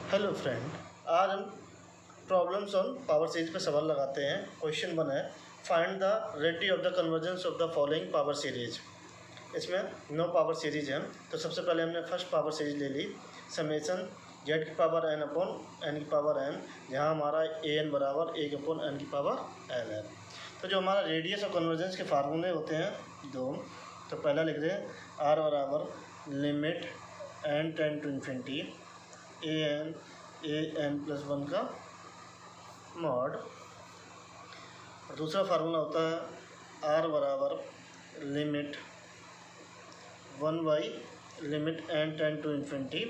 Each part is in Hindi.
हेलो फ्रेंड, आज हम प्रॉब्लम्स ऑन पावर सीरीज पे सवाल लगाते हैं। क्वेश्चन 1 है, find the radius of the convergence of the following power series. इसमें 9 पावर सीरीज हैं। तो सबसे पहले हमने फर्स्ट पावर सीरीज ले ली, समेसन जेड की पावर एन अपॉन एन की पावर एन, जहाँ हमारा ए एन बराबर 1 अपॉन एन की पावर एन है। तो जो हमारा रेडियस ऑफ कन्वर्जेंस के फार्मूले होते हैं दो, तो पहला लिख दें आर बराबर limit n tend to infinity a n plus 1 का मॉड। और दूसरा फार्मूला होता है आर बराबर limit 1 by limit n tend to infinity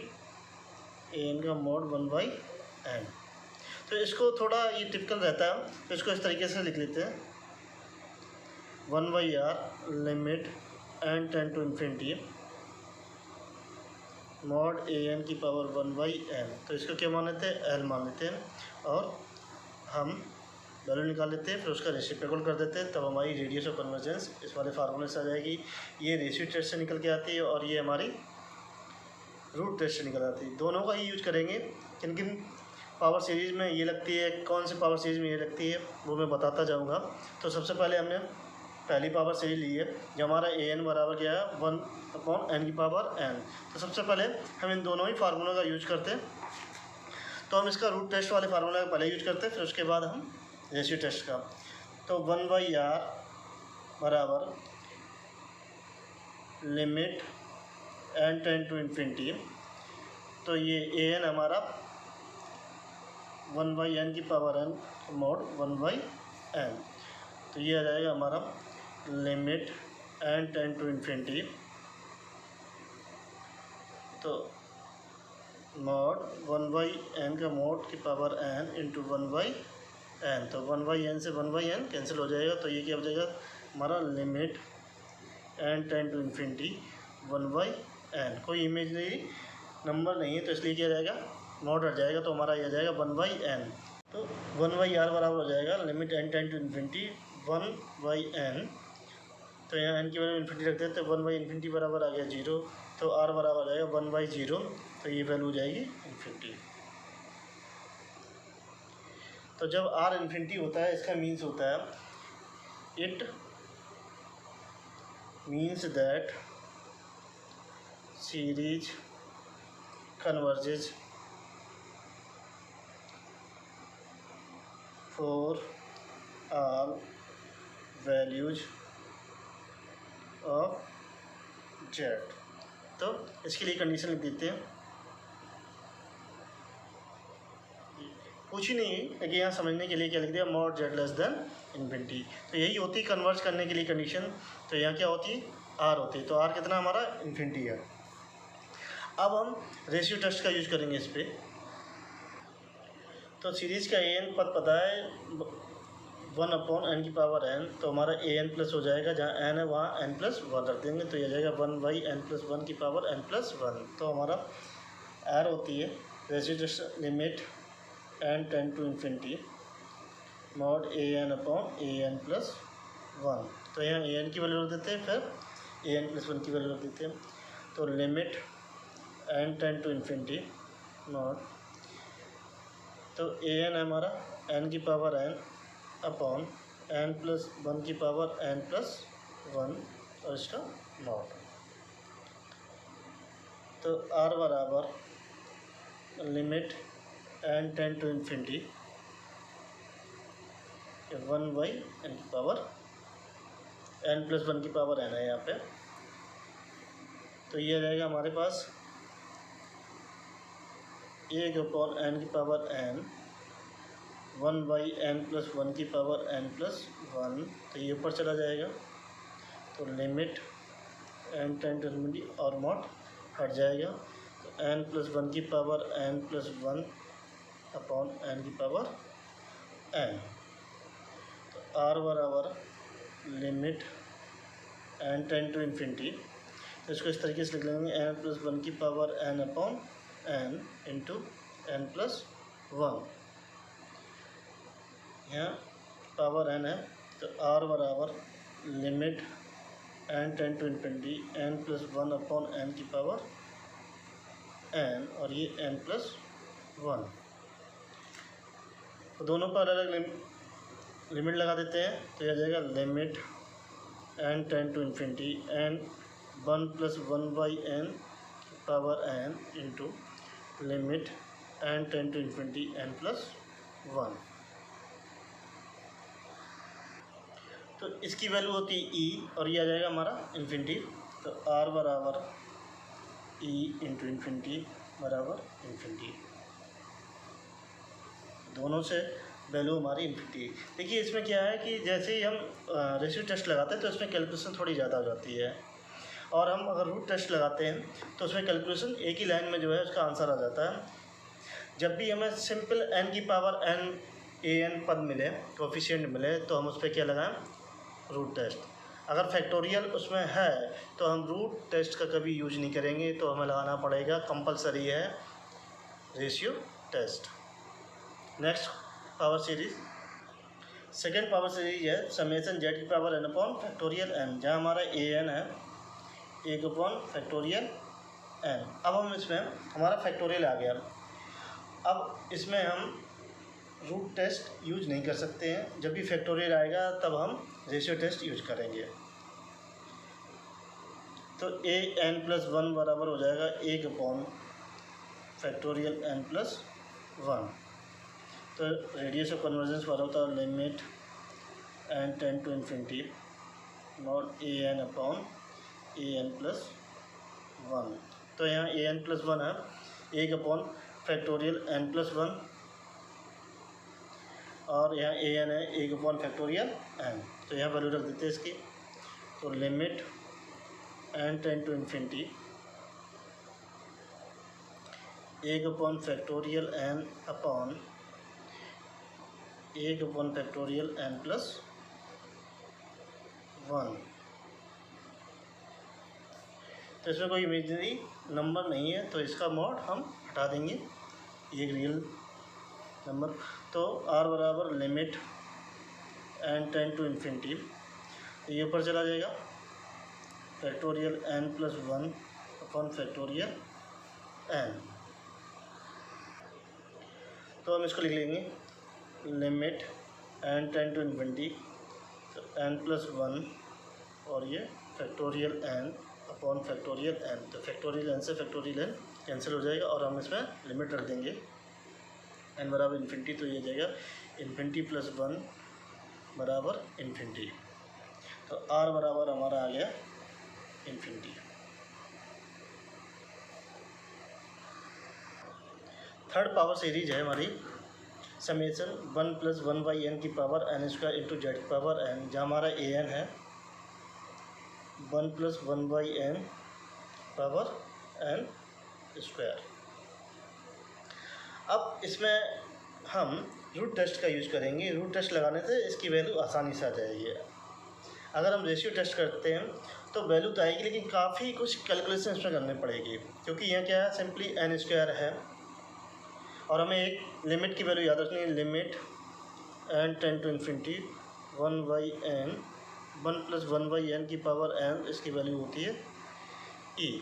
a n का मॉड 1 बाई एन। तो इसको थोड़ा ये टिपिकल रहता है, तो इसको इस तरीके से लिख लेते हैं 1 by r limit n tend to infinity mod a n की पावर 1 बाई एन। तो इसको क्या मान लेते हैं, एल मान लेते हैं, और हम वैल्यू निकाल लेते हैं, फिर उसका रेसिप्रोकल कर देते हैं, तब हमारी रेडियस ऑफ कन्वर्जेंस इस वाले फार्मूले से आ जाएगी। ये रेशियो टेस्ट से निकल के आती है और ये हमारी रूट टेस्ट से निकल आती है। दोनों का ही यूज करेंगे। किन किन पावर सीरीज़ में ये लगती है, कौन सी पावर सीरीज़ में ये लगती है, वो मैं बताता जाऊँगा। तो सबसे पहले हमने पहली पावर सीरीज ली है, जो हमारा ए एन बराबर क्या है 1 अपॉन एन की पावर एन। तो सबसे पहले हम इन दोनों ही फार्मूला का यूज करते हैं। तो हम इसका रूट टेस्ट वाले फार्मूला का पहले यूज करते हैं, फिर उसके बाद हम रेशियो टेस्ट का। तो 1 बाई आर बराबर limit n tend to infinity, तो ये ए एन हमारा 1 बाई एन की power n mod 1 by n. तो ये आ जाएगा हमारा limit n tend to infinity, तो मॉड 1 बाई एन का मॉड की power n into 1 by n. तो 1 बाई एन से 1 बाई एन कैंसिल हो जाएगा, तो ये क्या हो जाएगा हमारा limit n tend to infinity 1 by n. कोई इमेजनरी नंबर नहीं है, तो इसलिए क्या जाएगा मॉड हट जाएगा, तो हमारा ये आ जाएगा 1 बाई एन। तो 1 बाई आर बराबर हो जाएगा limit n tend to infinity 1 by n. तो यहाँ एन की वैल्यू इन्फिनिटी रख देते हैं, 1 बाई इन्फिनिटी बराबर आ गया 0, तो आर बराबर आ जाएगा 1 बाई 0, तो ये वैल्यू हो जाएगी इन्फिनिटी। तो जब आर इन्फिनिटी होता है, इसका मीन्स होता है it means that series converges for all values of Z. तो इसके लिए कंडीशन लिख देते हैं, कुछ ही नहीं है, लेकिन यहाँ समझने के लिए क्या लिख दिया mod Z less than infinity. तो यही होती है कन्वर्ज करने के लिए कंडीशन। तो यहाँ क्या होती है आर होती है, तो आर कितना हमारा इन्फिनिटी है। अब हम रेशियो टेस्ट का यूज करेंगे इस पर। तो सीरीज़ का ए एन पद पता है 1 अपॉन एन की पावर एन, तो हमारा ए एन प्लस हो जाएगा, जहाँ एन है वहाँ एन प्लस 1 रख देंगे, तो ये जाएगा 1 बाई एन प्लस 1 की पावर एन प्लस 1। तो हमारा आर होती है ratio test limit n tend to infinity mod a n upon a n plus 1। तो यहाँ ए एन की वैल्यू रख देते हैं, फिर ए एन प्लस 1 की वैल्यू रख देते हैं। तो limit n tend to infinity mod, तो ए एन है हमारा एन की power N upon N plus 1 की पावर एन प्लस 1 और इसका मॉड। तो आर बराबर limit n tend to infinity 1 by N की पावर एन प्लस 1 की पावर एन है यहाँ पे। तो ये आ जाएगा हमारे पास 1 अपॉन एन की power n 1 by n plus 1 की पावर एन प्लस 1, तो ये ऊपर चला जाएगा। तो limit n tend to infinity और मॉड हट जाएगा, तो एन प्लस 1 की power n plus 1 upon N की पावर एन। तो आर बराबर limit n tend to infinity, तो इसको इस तरीके से लिख लेंगे एन प्लस 1 की power N upon n into n plus 1। यहाँ पावर एन है, तो आर बराबर limit n tend to infinity N plus 1 upon N की पावर एन, और ये एन प्लस 1। तो दोनों पर अलग अलग लिमिट लगा देते हैं, तो यह जाएगा limit n tend to infinity n 1 + 1/n power n into limit n tend to infinity n + 1। तो इसकी वैल्यू होती है e और ये आ जाएगा हमारा इन्फिनिटी। तो r बराबर e इंटू इन्फिनिटी बराबर इन्फिनिटी, दोनों से वैल्यू हमारी इन्फिनिटी। देखिए इसमें क्या है कि जैसे ही हम रेशियो टेस्ट लगाते हैं तो इसमें कैलकुलेशन थोड़ी ज़्यादा हो जाती है, और हम अगर रूट टेस्ट लगाते हैं तो उसमें कैलकुलेशन एक ही लाइन में जो है उसका आंसर आ जाता है। जब भी हमें सिंपल n की पावर n an पद मिले, कोफिशिएंट मिले, तो हम उस पर क्या लगाएं, रूट टेस्ट। अगर फैक्टोरियल उसमें है तो हम रूट टेस्ट का कभी यूज नहीं करेंगे, तो हमें लगाना पड़ेगा, कंपलसरी है, ratio test. Next power series, second power series है समेसन z की power n upon factorial n, जहाँ हमारा an है 1 अपॉन फैक्टोरियल n। अब हम इसमें हमारा फैक्टोरियल आ गया, अब इसमें हम रूट टेस्ट यूज नहीं कर सकते हैं, जब भी फैक्टोरियल आएगा तब हम रेशियो टेस्ट यूज करेंगे। तो an+1 बराबर हो जाएगा 1 अपॉन फैक्टोरियल n+1। तो रेडियस ऑफ कन्वर्जेंस वाला होता है limit n tend to infinity not an upon an+1। तो यहाँ an+1 है 1 अपॉन फैक्टोरियल n+1, और यहाँ an है 1 अपॉन फैक्टोरियल n। तो यहाँ वैल्यू रख देते हैं इसकी। तो limit n tend to infinity 1 upon factorial n upon 1 upon factorial n+1। तो इसमें कोई इमेजिनरी नंबर नहीं है, तो इसका मॉड हम हटा देंगे, ये रियल नंबर। तो r बराबर limit n tend to infinity, ये ऊपर चला जाएगा factorial n+1 upon factorial n। तो हम इसको लिख लेंगे limit n tend to infinity, तो n+1 और ये factorial n upon factorial n। तो फैक्टोरियल n से फैक्टोरियल n कैंसिल हो जाएगा, और हम इसमें लिमिट रख देंगे n बराबर इन्फिनिटी। तो ये जाएगा इन्फिनिटी +1 बराबर इन्फिनिटी। तो r बराबर हमारा आ गया इन्फिनिटी। थर्ड पावर सीरीज है हमारी समेसन 1 + 1/n की पावर n² इंटू z की पावर n, जहाँ हमारा an है 1 + 1/n पावर n²। अब इसमें हम रूट टेस्ट का यूज़ करेंगे। रूट टेस्ट लगाने से इसकी वैल्यू आसानी से आ जाएगी। अगर हम रेशियो टेस्ट करते हैं तो वैल्यू तो आएगी, लेकिन काफ़ी कुछ कैलकुलेशन इसमें करनी पड़ेगी, क्योंकि यहाँ क्या है, सिंपली n² है, और हमें एक लिमिट की वैल्यू याद रखनी है, limit n tend to infinity 1/n 1 + 1/n की पावर n, इसकी वैल्यू होती है e।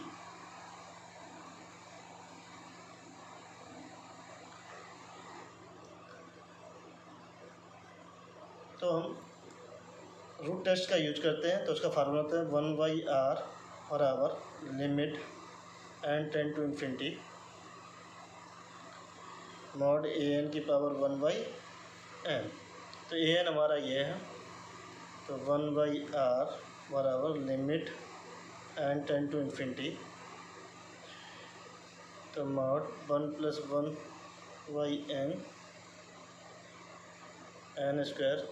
तो हम रूट टेस्ट का यूज करते हैं, तो उसका फार्मूला होता है 1/r बराबर limit n tend to infinity mod an की पावर 1/n। तो an हमारा ये है, तो 1/r बराबर limit n tend to infinity, तो mod 1 + 1/n n²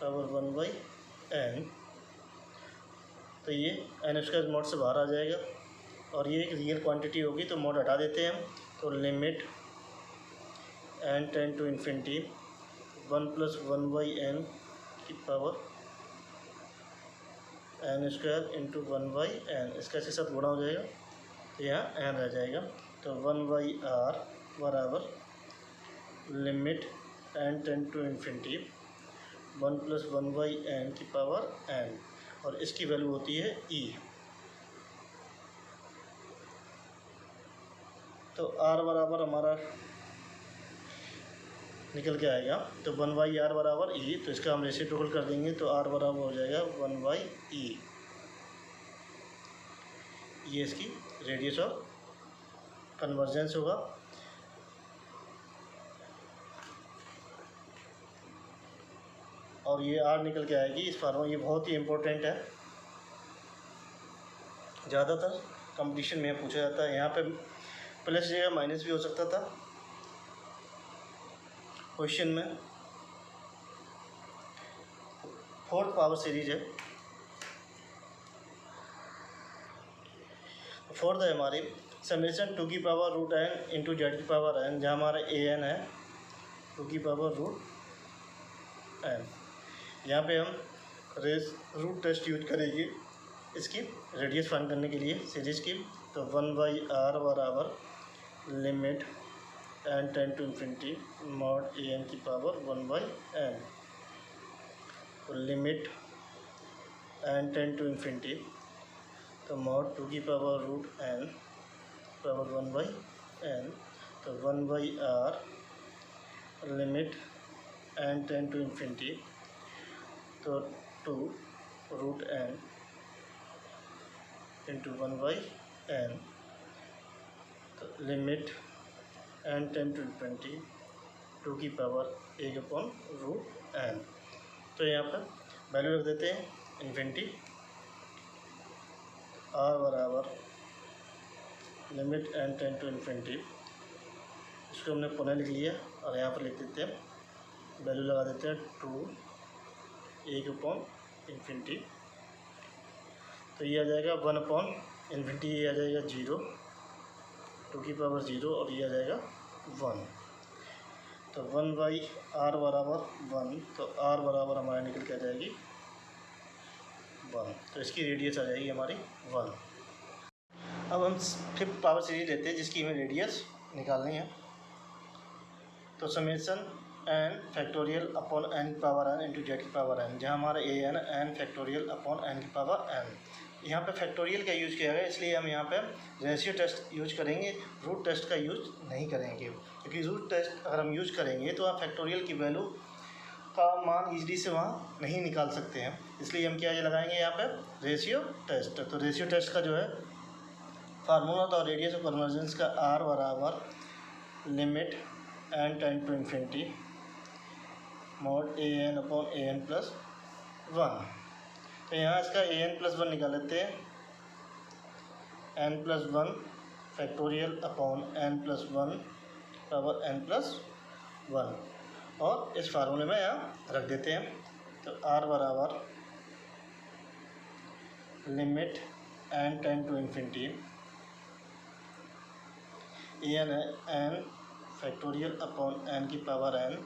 power 1/n। तो ये n² मॉड से बाहर आ जाएगा, और ये एक रियल क्वांटिटी होगी, तो मॉड हटा देते हैं हम। तो limit n tend to infinity 1 + 1/n की पावर n² इंटू 1/n, इसका इसके साथ गुणा हो जाएगा, तो यहाँ n रह जाएगा। तो 1/r बराबर limit n tend to infinity 1 + 1/n की पावर n, और इसकी वैल्यू होती है e। तो r बराबर हमारा निकल के आएगा। तो 1/r बराबर ई, तो इसका हम रेसिप्रोकल कर देंगे तो r बराबर हो जाएगा 1/e। ये इसकी रेडियस ऑफ कन्वर्जेंस होगा। और ये r निकल के आएगी इस फार्मूला। ये बहुत ही इम्पोर्टेंट है, ज़्यादातर कंपटीशन में पूछा जाता है। यहाँ पे प्लस जगह माइनस भी हो सकता था क्वेश्चन में। फोर्थ पावर सीरीज है। फोर्थ है हमारी समेशन 2 की power root n into Z की पावर n, जहाँ हमारा ए एन है 2 की पावर रूट n। यहाँ पे हम रूट टेस्ट यूज करेंगे इसकी रेडियस फाइंड करने के लिए सीरीज की। तो 1/r बराबर limit n tend to infinity mod a n की पावर 1/n। तो limit n tend to infinity, तो मॉड 2 की power root n power 1/n। तो 1/r limit n tend to infinity, तो 2 रूट n इंटू 1/n। तो limit n tend to infinity 2 की पावर 1/√n। तो यहाँ पर वैल्यू रख देते हैं इन्फिनिटी। r बराबर limit n tend to infinity, इसको हमने पुनः लिख लिया और यहाँ पर लिख देते हैं वैल्यू लगा देते हैं 2 1/इन्फिनिटी। तो ये आ जाएगा 1/इन्फिनिटी, ये आ जाएगा 0 2 की पावर 0 और ये आ जाएगा 1। तो 1/r बराबर 1, तो r बराबर हमारा निकल के आ जाएगी 1। तो इसकी रेडियस आ जाएगी हमारी 1। अब हम फिफ्थ पावर सीरीज लेते हैं जिसकी हमें रेडियस निकालनी है। तो summation n factorial upon n की पावर n इंटू जेड की पावर n, जहाँ हमारा A N n factorial upon n की पावर n। यहाँ पे फैक्टोरियल का यूज़ किया गया, इसलिए हम यहाँ पे रेशियो टेस्ट यूज करेंगे, रूट टेस्ट का यूज नहीं करेंगे। क्योंकि रूट टेस्ट अगर हम यूज करेंगे तो आप फैक्टोरियल की वैल्यू का मान ईजली से वहाँ नहीं निकाल सकते हैं, इसलिए हम क्या ये लगाएंगे यहाँ पे रेशियो टेस्ट। तो रेशियो टेस्ट का जो है फार्मूला था रेडियस ऑफ कन्वर्जेंस का, r बराबर limit n tend to infinity mod a n upon a n plus 1। तो यहाँ इसका ए एन प्लस 1 निकाल लेते हैं, n plus 1 factorial upon n plus 1 power n plus 1 और इस फार्मूले में यहाँ रख देते हैं। तो r बराबर limit n tend to infinity, a n है n फैक्टोरियल अपॉन n की पावर n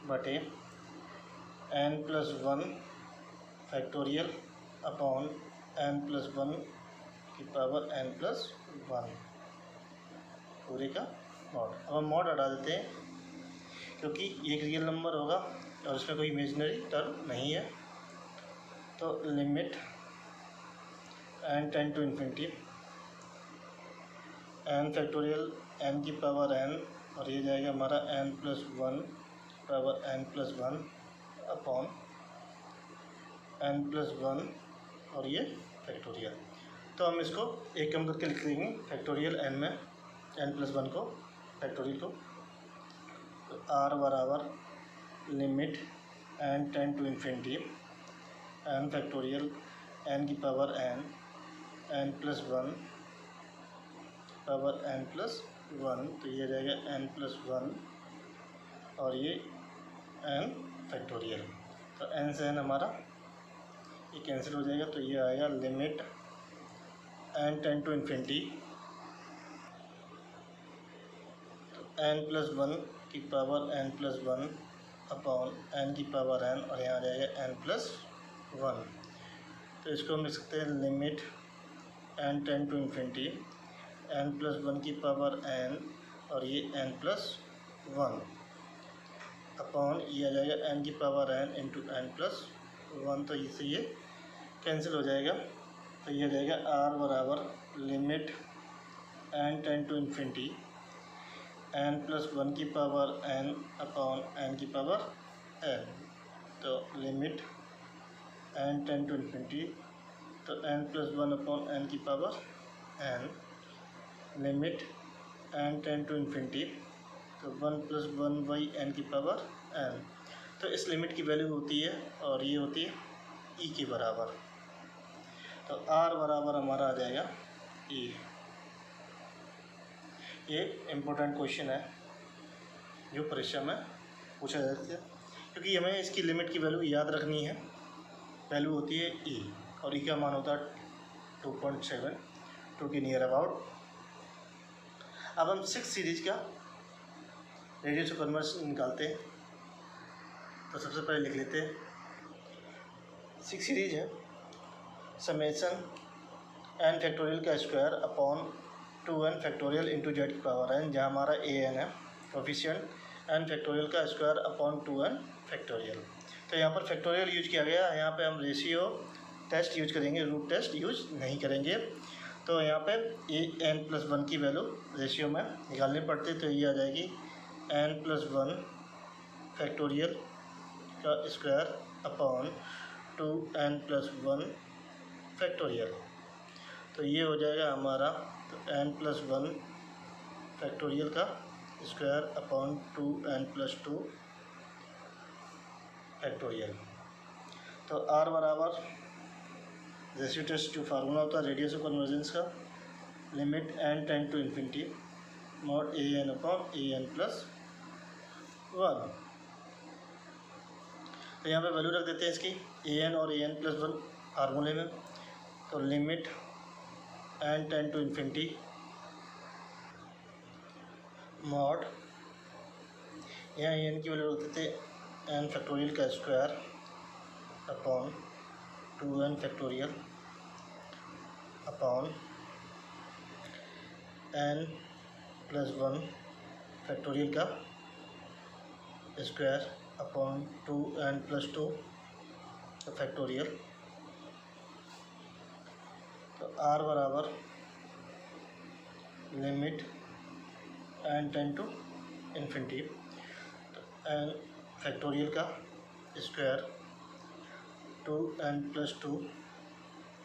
बटे n plus 1 factorial upon n plus 1 की पावर n प्लस 1 पूरे का मॉड। अब हम मॉड हटा देते हैं क्योंकि एक रियल नंबर होगा और इसमें कोई इमेजिनरी टर्म नहीं है। तो limit n tend to infinity n factorial n की पावर n और ये जाएगा हमारा n plus 1 power n plus 1 upon n plus 1 और ये फैक्टोरियल। तो हम इसको एक कम करके लिख देंगे फैक्टोरियल n में n प्लस 1 को फैक्टोरियल को। तो r बराबर limit n tend to infinity n factorial n की power n plus 1 power n plus 1। तो ये जाएगा n प्लस 1 और ये n फैक्टोरियल। तो n से n हमारा ये कैंसिल हो जाएगा, तो ये आएगा limit n tend to infinity n plus 1 की power n plus 1 upon n की पावर n और यहाँ आ जाएगा n प्लस 1। तो इसको हम लिख सकते हैं limit n tend to infinity n plus 1 की पावर n और ये n प्लस 1 अपॉन ये आ जाएगा n की power n into n plus 1। तो इससे ये कैंसिल हो जाएगा, तो ये आ जाएगा r बराबर limit n tend to infinity N plus one की पावर एन अपॉन एन की पावर एन। तो limit N tend to infinity, तो N plus one upon N की power N, limit N tend to infinity, तो one plus one by N की पावर एन। तो इस लिमिट की वैल्यू होती है और ये होती है ई के बराबर। तो आर बराबर हमारा आ जाएगा ई। ये इम्पोर्टेंट क्वेश्चन है जो परीक्षा में पूछा जाता है, क्योंकि हमें इसकी लिमिट की वैल्यू याद रखनी है। वैल्यू होती है ई और ई का मान होता है 2.7, 2 के नियर अबाउट। अब हम 6 सीरीज का रेडियस ऑफ कन्वर्जन निकालते हैं। तो सबसे पहले लिख लेते हैं 6 सीरीज है समेसन एन फैक्टोरियल का square upon 2n factorial into Z की पावर एन, जहाँ हमारा ए एन है कोफिशिएंट एन फैक्टोरियल का स्क्वायर अपॉन 2n फैक्टोरियल। तो यहाँ पर फैक्टोरियल यूज किया गया, यहाँ पे हम रेशियो टेस्ट यूज करेंगे, रूट टेस्ट यूज नहीं करेंगे। तो यहाँ पे ए एन प्लस वन की वैल्यू रेशियो में निकालनी पड़ती है, तो ये आ जाएगी एन प्लस वन फैक्टोरियल का square upon 2n plus one factorial. तो ये हो जाएगा हमारा तो एन प्लस वन फैक्टोरियल का square upon 2n plus 2 factorial. तो आर बराबर रेशियो टेस्ट जो फार्मूला होता है रेडियस ऑफ कन्वर्जेंस का, limit N tend to infinity mod a n upon a n plus one. तो यहाँ पे वैल्यू रख देते हैं इसकी ए एन और ए एन प्लस वन फार्मूले में। तो limit N tend to infinity mod, यहाँ एन की वैल्यू रख देते हैं एन फैक्टोरियल का square upon 2n factorial upon N plus one factorial का square upon 2n plus 2 factorial. तो आर बराबर limit N tend to infinity, तो एन फैक्टोरियल का square 2n plus 2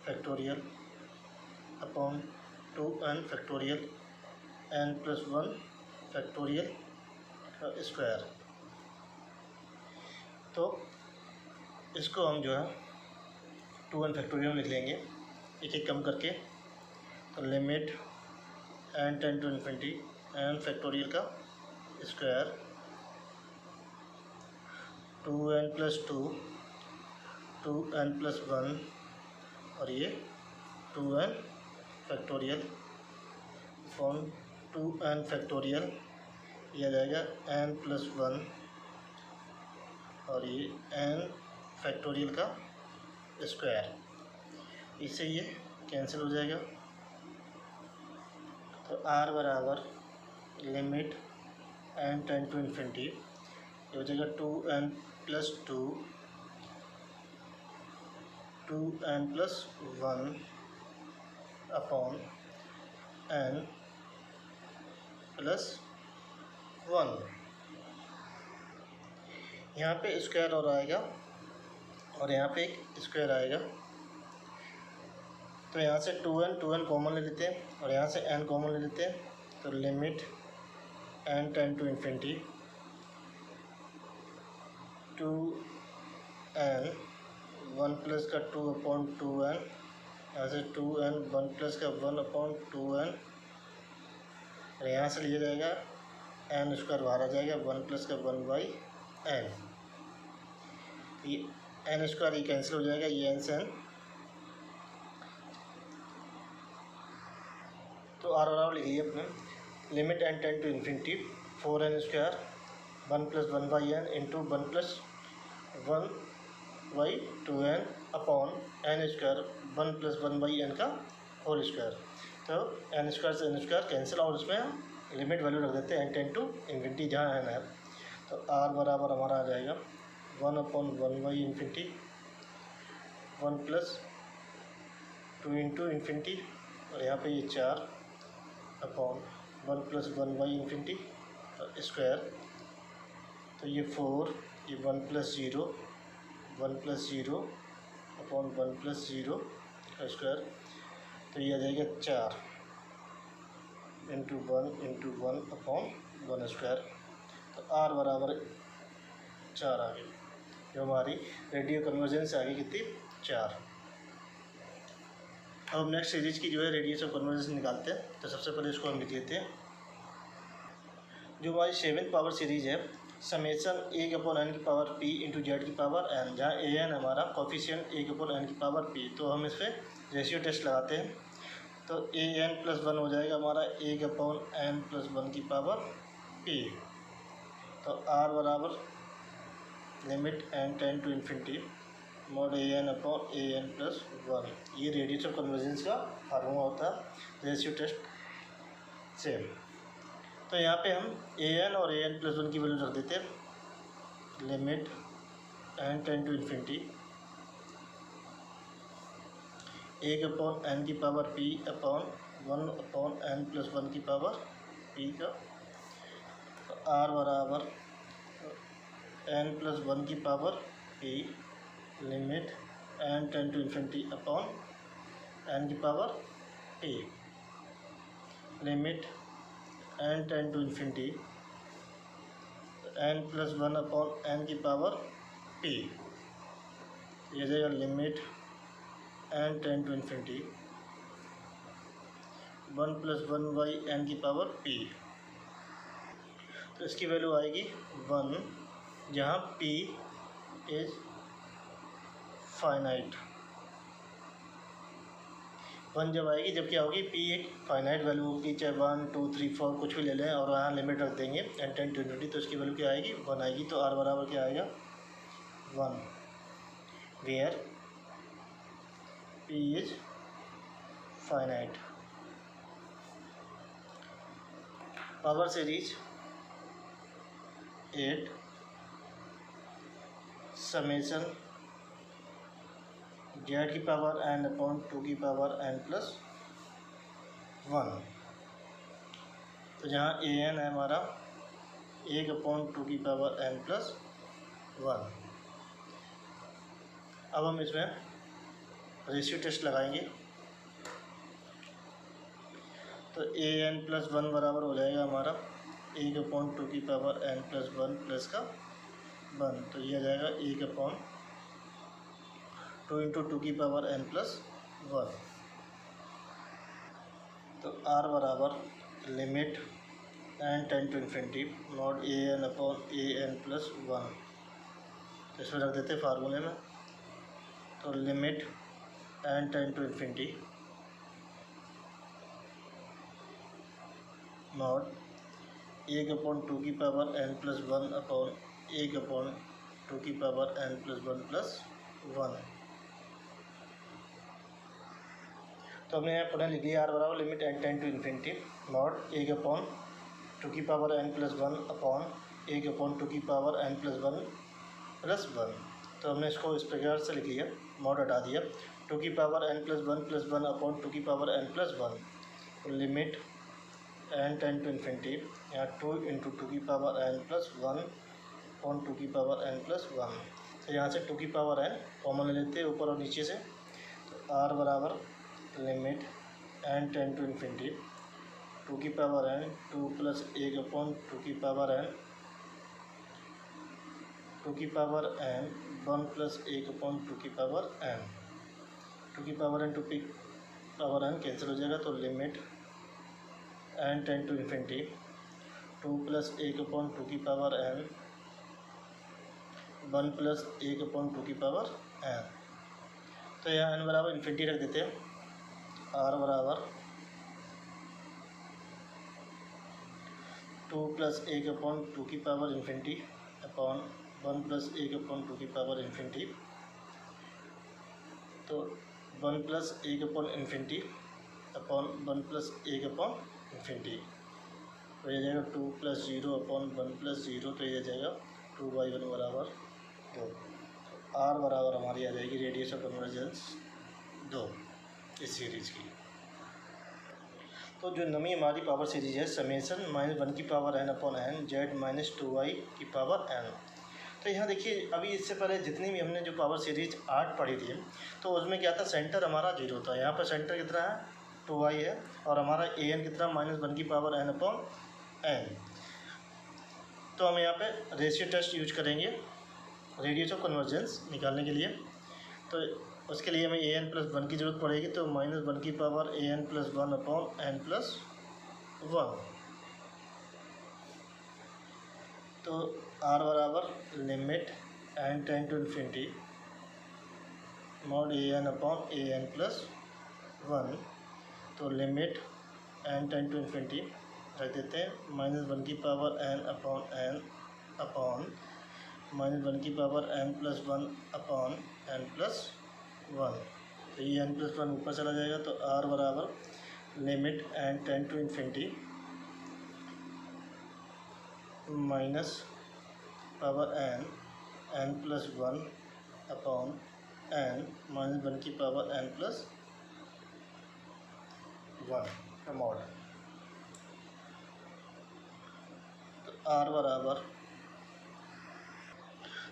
factorial upon 2n factorial N plus one factorial का स्क्वायर। तो इसको हम जो है 2n फैक्टोरियल लिख लेंगे एक एक कम करके। तो limit N tend to infinity N factorial का square 2n plus 2 2n plus 1 और ये 2n factorial form 2n factorial, ये आ जाएगा n प्लस 1 और ये n फैक्टोरियल का स्क्वायर। इससे ये कैंसिल हो जाएगा। तो r बराबर limit N tend to infinity, ये हो जाएगा 2n plus 2 2n plus 1 upon n plus 1। यहाँ पे स्क्वायर और आएगा और यहाँ पे एक स्क्वायर आएगा। तो यहाँ से 2n कॉमन ले लेते हैं और यहाँ से n कॉमन ले लेते हैं। तो limit N tend to infinity 2n 1 plus का 2 अपॉन 2n, यहाँ से 2n 1 प्लस का 1 अपॉन 2n और यहाँ से लिया जाएगा n स्क्वायर बाहर आ जाएगा 1 प्लस का 1 बाई n। ये n स्क्वायर ये कैंसिल हो जाएगा, ये n से n। तो आर बराबर लिखिए अपने limit N tend to infinity 4n square 1 plus 1 by n into 1 plus 1 by 2n upon n square 1 plus 1 by n का होल स्क्वायर। तो n स्क्वायर से n स्क्वायर कैंसिल और उसमें लिमिट वैल्यू रख देते हैं एन टेन टू इन्फिनिटी जहाँ n है। तो r बराबर हमारा आ जाएगा 1 upon 1 by infinity 1 plus 2 into infinity और यहाँ पे ये 4 upon 1 plus 1 by infinity square, तो ये 4, ये 1 + 0, 1 + 0 अपॉन 1 + 0 का स्क्वायर, तो ये आ जाएगा 4 × 1 अपॉन 1 स्क्वायर। तो r बराबर 4 आ गई, जो हमारी रेडियो कन्वर्जेंस आ गई कितनी, 4। अब हम नेक्स्ट सीरीज की जो है रेडियस ऑफ कन्वर्जेंस निकालते हैं। तो सबसे पहले इसको हम लिख लेते हैं। जो हमारी 7th पावर सीरीज है, समेसन 1/n की पावर p × z की पावर n, जहाँ an हमारा कॉफिशिएंट 1/n की पावर p, तो हम इस पर रेशियो टेस्ट लगाते हैं। तो an + 1 हो जाएगा हमारा 1/n + 1 की पावर p। तो r बराबर limit n tend to infinity mod an/an + 1, ये रेडियस ऑफ कन्वर्जेंस का फार्मूला होता है रेशियो टेस्ट से। तो यहाँ पे हम an और an + 1 की वैल्यू रख देते हैं। Limit n tend to infinity 1/n की पावर p अपॉन 1/n + 1 की पावर p का। तो r बराबर n + 1 की power p limit n tend to infinity upon n की power p limit n tend to infinity n + 1 upon n की पावर p, ये जाएगा limit n tend to infinity 1 + 1/n की पावर p। तो इसकी वैल्यू आएगी 1, जहाँ p इज़ फाइनाइट। 1 जब आएगी जब क्या होगी, p एक फाइनाइट वैल्यू होगी, चाहे 1 2 3 4 कुछ भी ले लें और यहाँ लिमिट रख देंगे n टेंड टू इन्फिनिटी, तो इसकी वैल्यू क्या आएगी, 1 आएगी। तो r बराबर क्या आएगा, 1, where p is finite. Power series 8 summation z की पावर n/2 की पावर n + 1। तो जहाँ an है हमारा 1/2 की पावर n + 1। अब हम इसमें रेशियो टेस्ट लगाएंगे। तो an + 1 बराबर हो जाएगा हमारा 1/2 की पावर n + 1 प्लस का 1, तो ये आ जाएगा 1/2 × 2 की पावर n + 1। तो r बराबर limit n tend to infinity mod an/an + 1, तो इसमें रख देते फार्मूले में। तो limit n tend to infinity mod 1/2 की पावर n + 1 अपॉन 1/2 की पावर n + 1 + 1। तो हमने यहाँ पुनः लिख लिया r बराबर limit n tend to infinity mod 1/2 की पावर n + 1 अपॉन 1/2 की पावर n + 1 + 1। तो हमने इसको इस प्रकार से लिख लिया, mod हटा दिया, 2 की पावर n + 1 + 1 अपॉन 2 की पावर n + 1। तो limit n tend to infinity, यहाँ 2 × 2 की पावर n + 1 अपॉन 2 की पावर n + 1। तो यहाँ से 2 की पावर n कॉमन ले लेते हैं ऊपर और नीचे से। तो r बराबर limit n tend to infinity 2 की पावर n 2 + 1/2 की पावर n 2 की पावर n 1 + 1/2 की पावर n, 2 की पावर n 2 की पावर n कैंसिल हो जाएगा। तो limit n tend to infinity 2 + 1/2 की पावर n 1 + 1/2 की पावर n। तो यहाँ n बराबर इन्फिनिटी रख देते हैं। r बराबर 2 + 1/2 की पावर इन्फिनिटी अपॉन 1 + 1/2 की पावर इन्फिनिटी। तो 1 + 1/∞ अपॉन 1 + 1/∞, तो ये जाएगा 2 + 0/1 + 0, तो ये जाएगा 2/1 बराबर 2। r बराबर हमारी आ जाएगी रेडियस ऑफ कन्वर्जेंस 2 इस सीरीज की। तो जो नवी हमारी पावर सीरीज है समेसन -1 की power n upon n Z -2i की पावर n। तो यहाँ देखिए अभी इससे पहले जितनी भी हमने जो पावर सीरीज 8 पढ़ी थी तो उसमें क्या था, सेंटर हमारा 0 था। यहाँ पर सेंटर कितना है, 2i है, और हमारा an कितना -1 की पावर n अपॉन n। तो हम यहाँ पे रेशियो टेस्ट यूज करेंगे रेडियस ऑफ कन्वर्जेंस निकालने के लिए। तो उसके लिए हमें an + 1 की ज़रूरत पड़ेगी। तो -1 की पावर an + 1 अपॉन n + 1। तो r बराबर limit n tend to infinity mod an upon an + 1। तो limit n tend to infinity रख देते हैं, -1 की power n upon n upon -1 की पावर n + 1 अपॉन n + 1। तो ये n + 1 ऊपर चला जाएगा। तो r बराबर limit n tend to infinity minus power n + 1 upon n -1 की पावर n + 1 का मॉड। तो r बराबर,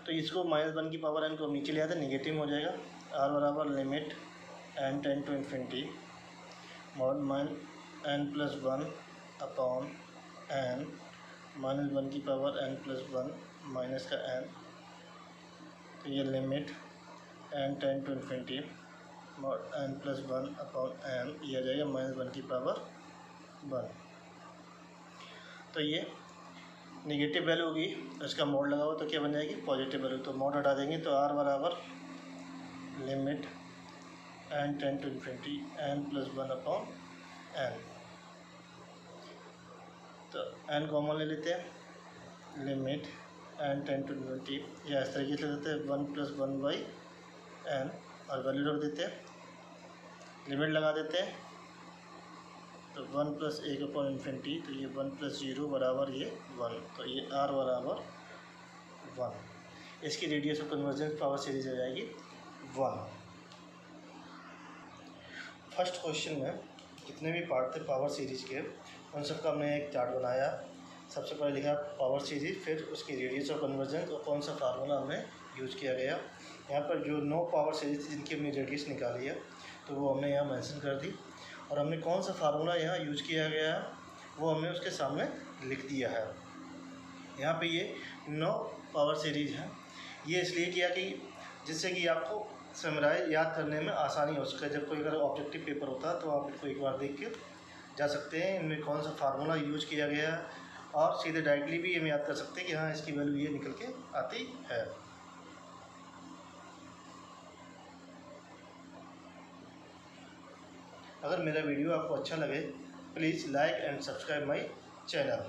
तो इसको -1 की पावर n को नीचे ले आते नेगेटिव हो जाएगा। r बराबर limit n tend to infinity mod n + 1 upon n -1 की पावर n + 1 माइनस का n। तो ये limit n tend to infinity mod n + 1 upon n, ये आ जाएगा -1 की पावर 1। तो ये नेगेटिव वैल्यू होगी, इसका मोड लगाओ तो क्या बन जाएगी, पॉजिटिव वैल्यू। तो मोड हटा देंगे तो r बराबर limit n tend to infinity n + 1 upon n। तो n कॉमन ले लेते हैं, limit n tend to infinity या इस तरीके से लेते हैं 1 + 1/n और वैल्यू रख देते हैं, लिमिट लगा देते हैं। तो 1 + 1 अपॉन इन्फिनिटी, तो ये 1 + 0 बराबर ये 1। तो ये r बराबर 1। इसकी radius of convergence power series आ जाएगी 1। फर्स्ट क्वेश्चन में जितने भी पार्ट थे पावर सीरीज के उन सब का हमने एक चार्ट बनाया। सबसे पहले लिखा पावर सीरीज, फिर उसकी रेडियस ऑफ कन्वर्जेंस और कौन सा फार्मूला हमने यूज़ किया गया। यहाँ पर जो 9 पावर सीरीज थी जिनकी हमने रेडियस निकाली है तो वो हमने यहाँ मेंशन कर दी, और हमने कौन सा फार्मूला यहाँ यूज किया गया है वो हमने उसके सामने लिख दिया है। यहाँ पे ये 9 पावर सीरीज है। ये इसलिए किया कि जिससे कि आपको समराइज याद करने में आसानी हो सके। जब कोई अगर ऑब्जेक्टिव पेपर होता है तो आप इसको एक बार देख के जा सकते हैं इनमें कौन सा फार्मूला यूज किया गया है, और सीधे डायरेक्टली भी हम याद कर सकते हैं कि हाँ इसकी वैल्यू ये निकल के आती है। अगर मेरा वीडियो आपको अच्छा लगे please like and subscribe my channel.